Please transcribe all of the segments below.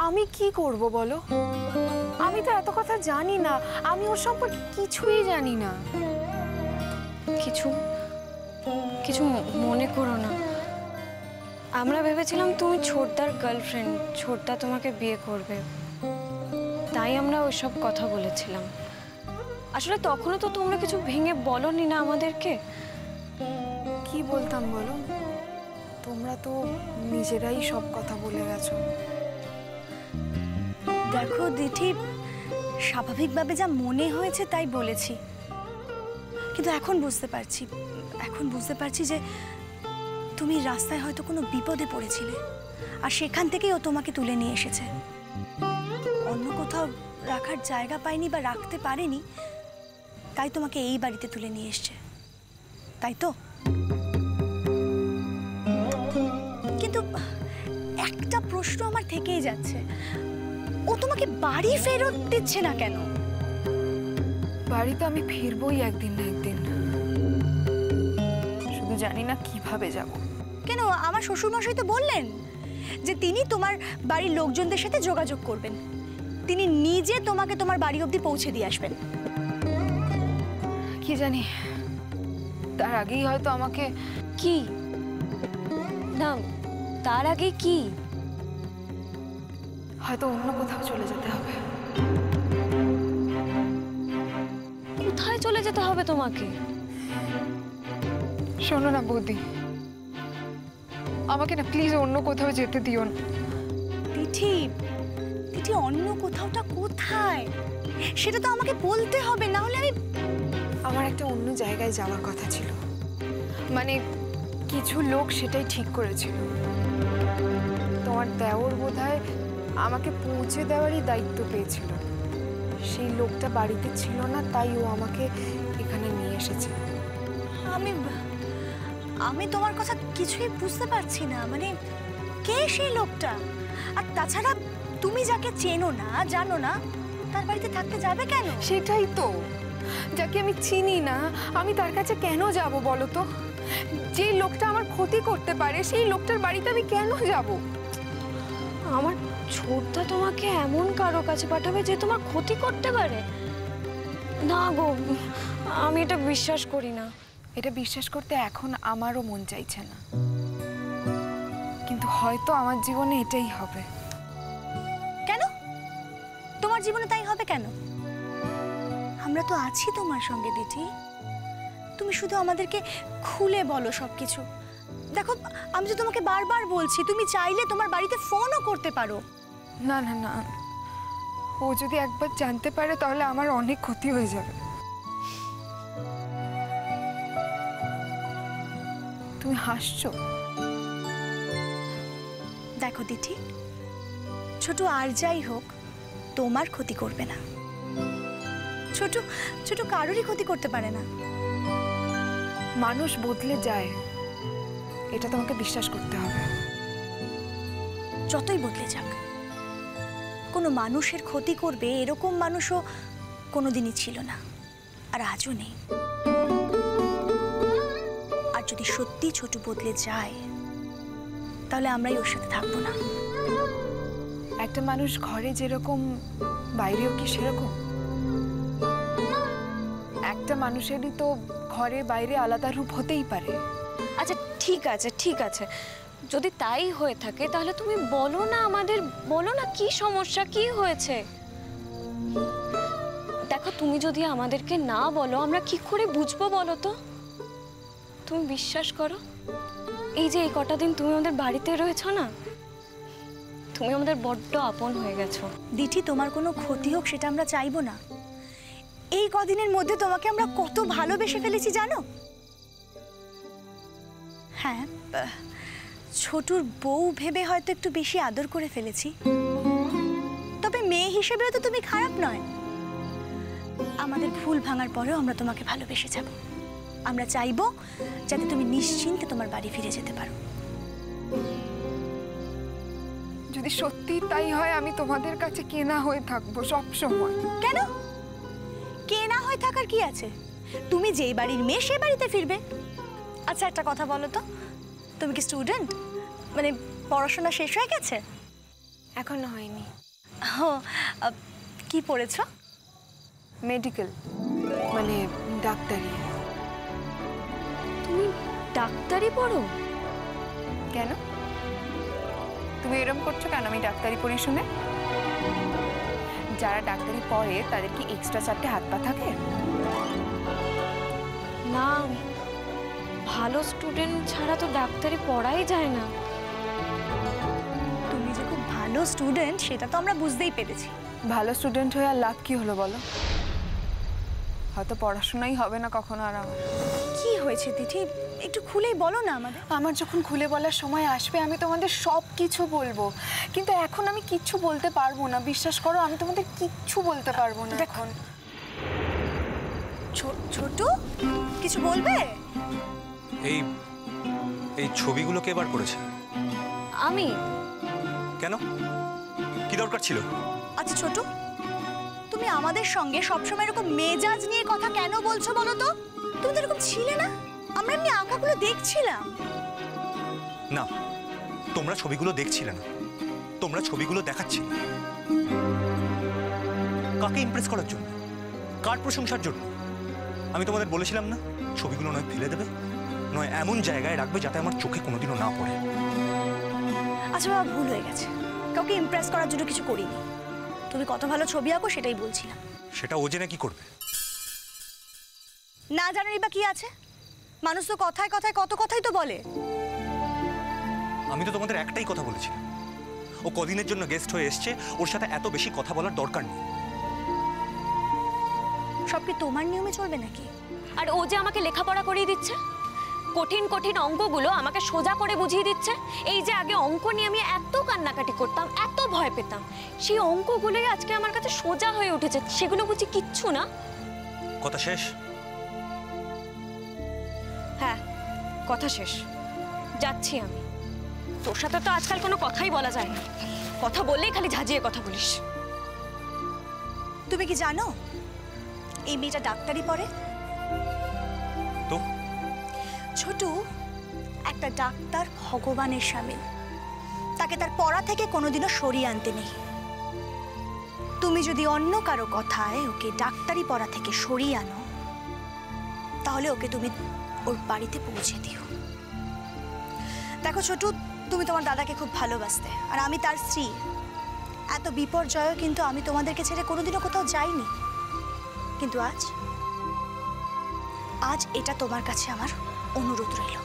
আমি কি করব বলো? আমি তো এত কথা জানি না, আমি ওর সম্পর্কে কিছুই জানি না। কিছু কিছু মনে করো না। আমরা ভেবেছিলাম তুমি ছোটদার গার্লফ্রেন্ড, ছোটদা তোমাকে বিয়ে করবে, তাই আমরা ওইসব কথা বলেছিলাম। আসলে তখনও তো তোমরা কিছু ভেঙে বলোনি না আমাদেরকে। কি বলতাম বলো? তোমরা তো নিজেরাই সব কথা বলে গেছো। দেখো দিঠি, স্বাভাবিকভাবে যা মনে হয়েছে তাই বলেছি, কিন্তু এখন বুঝতে পারছি যে তুমি রাস্তায় হয়তো কোনো বিপদে পড়েছিলে, আর সেখান থেকেই ও তোমাকে তুলে নিয়ে এসেছে। অন্য কোথাও রাখার জায়গা পায়নি বা রাখতে পারেনি, তাই তোমাকে এই বাড়িতে তুলে নিয়ে এসছে, তাই তো? কিন্তু একটা প্রশ্ন আমার থেকেই যাচ্ছে, ও তোমাকে বাড়ি ফেরত দিচ্ছে না কেন? বাড়িতে আমি ফিরবই একদিন না একদিন, শুধু জানি না কিভাবে যাব। কেন? আমার শ্বশুরমশাই তো বললেন যে তিনি তোমার বাড়ির লোকজনদের সাথে যোগাযোগ করবেন, তিনি নিজে তোমাকে তোমার বাড়ি অবধি পৌঁছে দিয়ে আসবেন। কি জানি, তার আগেই হয়তো আমাকে কি না, তার আগে কি? হয়তো অন্য কোথাও চলে যেতে হবে। কোথায় চলে যেতে হবে তোমাকে? শোনো না বৌদি, আমাকে না প্লিজ অন্য কোথাও যেতে দিও না। দিঠি, অন্য কোথাওটা কোথায় সেটা তো আমাকে বলতে হবে, না হলে আমি... আমার একটা অন্য জায়গায় যাওয়ার কথা ছিল, মানে কিছু লোক সেটাই ঠিক করেছিল। তোমার দেওর বোধহয় আমাকে পৌঁছে দেওয়ারই দায়িত্ব পেয়েছিল। সেই লোকটা বাড়িতে ছিল না, তাই ও আমাকে এখানে নিয়ে এসেছে। আমি তোমার কথা কিছুই বুঝতে পারছি না, মানে কে সেই লোকটা? আর তাছাড়া তুমি যাকে চেনো না, জানো না, তার বাড়িতে থাকতে যাবে কেন? সেটাই তো, যাকে আমি চিনি না আমি তার কাছে কেন যাব বলো তো? যে লোকটা আমার ক্ষতি করতে পারে সেই লোকটার বাড়িতে আমি কেন যাব? আমার ছোটদা তোমাকে এমন কারো কাছে পাঠাবে যে তোমার ক্ষতি করতে পারে? না গো, আমি এটা বিশ্বাস করি না। এটা বিশ্বাস করতে এখন আমারও মন চাইছে না, কিন্তু হয়তো আমার জীবনে এটাই হবে। কেন তোমার জীবনে তাই হবে কেন? আমরা তো আছি তোমার সঙ্গে দিঠি, তুমি শুধু আমাদেরকে খুলে বলো সবকিছু। দেখো, আমি তো তোমাকে বারবার বলছি, তুমি চাইলে তোমার বাড়িতে ফোনও করতে পারো। না না না, ও যদি একবার জানতে পারে তাহলে আমার অনেক ক্ষতি হয়ে যাবে। তুমি হাসছো? দেখো দিঠি, ছোট আর যাই হোক তোমার ক্ষতি করবে না, ছোট ছোট কারোরই ক্ষতি করতে পারে না। মানুষ বদলে যায়, এটা তোমাকে বিশ্বাস করতে হবে। যতই বদলে যাক, কোনো মানুষের ক্ষতি করবে এরকম মানুষও কোনোদিনই ছিল না, আর আজও নেই। আর যদি সত্যি ছোট বদলে যায়, তাহলে আমরাই ওর সাথে থাকবো না। একটা মানুষ ঘরে যেরকম বাইরেও কি সেরকম? একটা মানুষেরই তো ঘরে বাইরে আলাদা রূপ হতেই পারে। আচ্ছা ঠিক আছে, ঠিক আছে, যদি তাই হয়ে থাকে তাহলে তুমি বলো না আমাদের, বলো না কি সমস্যা, কি হয়েছে। দেখো, তুমি যদি আমাদেরকে না বলো আমরা কি করে বুঝবো বলো তো? তুমি বিশ্বাস করো, এই যে এই কটা দিন তুমি আমাদের বাড়িতে রয়েছো না, তুমি আমাদের বড্ড আপন হয়ে গেছো। দিঠি, তোমার কোনো ক্ষতি হোক সেটা আমরা চাইবো না। এই কদিনের মধ্যে তোমাকে আমরা কত ভালোবেসে ফেলেছি জানো? হ্যাঁ, ছোটুর বউ ভেবে হয়তো একটু বেশি আদর করে ফেলেছি, তবে মেয়ে হিসেবেও তো তুমি খারাপ নয়। আমাদের ভুল ভাঙার পরেও আমরা তোমাকে ভালোবেসে যাব। আমরা চাইবো যাতে তুমি নিশ্চিন্তে তোমার বাড়ি ফিরে যেতে পারো। যদি সত্যি তাই হয়, আমি তোমাদের কাছে কেনা হয়ে থাকবো সব সময়। কেন কেনা হয়ে থাকার কি আছে? তুমি যেই বাড়ির মেয়ে সেই বাড়িতে ফিরবে। আচ্ছা একটা কথা বলো তো, তুমি কি স্টুডেন্ট? মানে পড়াশোনা শেষ হয়ে গেছে? এখনো হয়নি। ও, কি পড়েছো? মেডিকেল, মানে ডাক্তারি। তুমি ডাক্তারি পড়ো? কেন তুমি এরকম করছো কেন? আমি ডাক্তারি পড়ি শুনে? যারা ডাক্তারি পড়ে তাদের কি এক্সট্রা 4টে হাত পা থাকে? না, ভালো স্টুডেন্ট ছাড়া তো ডাক্তারি পড়াই যায় না। তুমি যে খুব ভালো স্টুডেন্ট সেটা তো আমরা বুঝতেই পেরেছি। ভালো স্টুডেন্ট হয়ে আর লাভ কি হলো বলো? হয়তো পড়াশোনাই হবে না কখনো আর আমার। কি হয়েছে দিঠি, একটু খুলেই বলো না আমাদের। আমার যখন খুলে বলার সময় আসবে আমি তোমাদের সব কিছু বলবো, কিন্তু এখন আমি কিচ্ছু বলতে পারবো না। বিশ্বাস করো, আমি তোমাদের কিচ্ছু বলতে পারবো না এখন। ছোট কিছু বলবে? এই এই ছবিগুলো কে বার করেছে? আমি? কেন, কি দরকার ছিল? আচ্ছা ছোট, তুমি আমাদের সঙ্গে সবসময় এরকম মেজাজ নিয়ে কথা কেন বলছো বলো তো? তুমি তো এরকম ছিলে না, আমরা এমনি আঁকাগুলো দেখছিলাম। না, তোমরা ছবিগুলো দেখছিলে না, তোমরা ছবিগুলো দেখাচ্ছিলে। কাকে ইমপ্রেস করার জন্য? কার প্রশংসার জন্য? আমি তোমাদের বলেছিলাম না, ছবিগুলো নয় ফেলে দেবে, নয় এমন জায়গায় রাখবে যাতে আমার চোখে কোনোদিনও না পড়ে। আচ্ছা বাবা, ভুল হয়ে গেছে, কাউকে ইমপ্রেস করার জন্য কিছু করিনি। তুমি কত ভালো ছবি আঁকো সেটাই বলছিলাম। সেটা ও জেনে কি করবে? না জানারই বা কি আছে? মানুষ তো কথায় কথায় কত কথাই তো বলে। আমি তো তোমাদের একটাই কথা বলেছিলাম, ও কদিনের জন্য গেস্ট হয়ে এসছে, ওর সাথে এত বেশি কথা বলার দরকার নেই। সব কি তোমার নিয়মে চলবে নাকি? আর ও যে আমাকে লেখাপড়া করিয়ে দিচ্ছে, কঠিন কঠিন অঙ্কগুলো আমাকে সোজা করে বুঝিয়ে দিচ্ছে। এই যে আগে অঙ্ক নিয়ে আমি এত কান্নাকাটি করতাম, এত ভয় পেতাম, সেই অঙ্কগুলোই আজকে আমার কাছে সোজা হয়ে উঠেছে। সেগুলো বুঝি কিচ্ছু না? কথা শেষ? হ্যাঁ, কথা শেষ। যাচ্ছি আমি। তোর সাথে তো আজকাল কোনো কথাই বলা যায় না, কথা বললেই খালি ঝাঁঝিয়ে কথা বলিস। তুমি কি জানো এই মেয়েটা ডাক্তারি পড়ে? তো ছোট, একটা ডাক্তার ভগবানের সামিল, তাকে তার পড়া থেকে কোনোদিনও সরিয়ে আনতে নেই। তুমি যদি অন্য কারো কথায় ওকে ডাক্তারি পড়া থেকে সরিয়ে আনো, তাহলে ওকে তুমি ওর বাড়িতে পৌঁছে দিও। দেখো ছোট, তুমি তোমার দাদাকে খুব ভালোবাসতে, আর আমি তার স্ত্রী। এত বিপর্যয়ও কিন্তু আমি তোমাদেরকে ছেড়ে কোনোদিনও কোথাও যাইনি। কিন্তু আজ এটা তোমার কাছে আমার অনুরোধ রইল।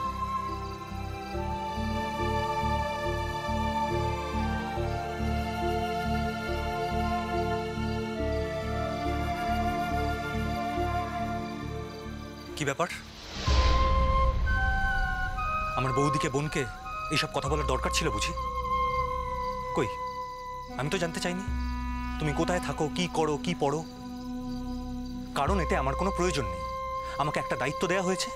কি ব্যাপার? আমার বৌদিকে, বোনকে এইসব কথা বলার দরকার ছিল বুঝি? কই, আমি তো জানতে চাইনি তুমি কোথায় থাকো, কি করো, কি পড়ো। কারণ এতে আমার কোনো প্রয়োজন নেই। আমাকে একটা দায়িত্ব দেওয়া হয়েছে,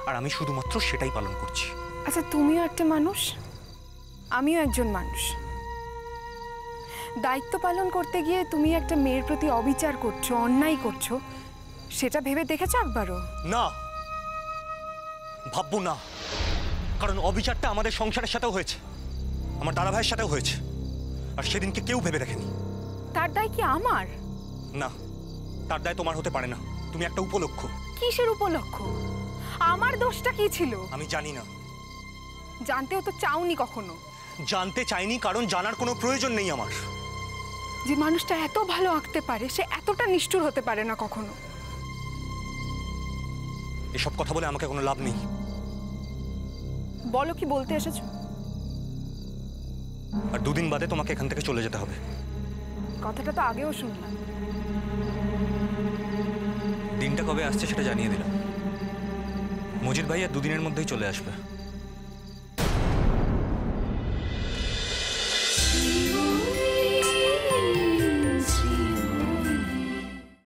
আর আমি শুধুমাত্র সেটাই পালন করছি। আচ্ছা, তুমিও একটা মানুষ, আমিও একজন মানুষ। দায়িত্ব পালন করতে গিয়ে তুমি একটা মেয়ের প্রতি অবিচার করছো, অন্যায় করছো, সেটা ভেবে দেখেছো একবারও? না, ভাববো না। কারণ অবিচারটা আমাদের সংসারের সাথেও হয়েছে, আমার দাদা ভাইয়ের সাথেও হয়েছে, আর সেদিনকে কেউ ভেবে দেখেনি। তার দায় কি আমার? না, তার দায় তোমার হতে পারে না। তুমি একটা উপলক্ষ। কিসের উপলক্ষ? আমার দোষটা কি ছিল? আমি জানি না। জানতেও তো চাওনি কখনো। জানতে চাইনি কারণ জানার কোনো প্রয়োজন নেই আমার। যে মানুষটা এত ভালো আঁকতে পারে সে এতটা নিষ্ঠুর হতে পারে না কখনো। এসব কথা বলে আমাকে কোনো লাভ নেই। বলো, কি বলতে এসেছো? আর দুদিন বাদে তোমাকে এখান থেকে চলে যেতে হবে। কথাটা তো আগেও শুনলাম। দিনটা কবে আসছে সেটা জানিয়ে দিলাম। মজিদ ভাই আর দুদিনের মধ্যেই চলে আসবে।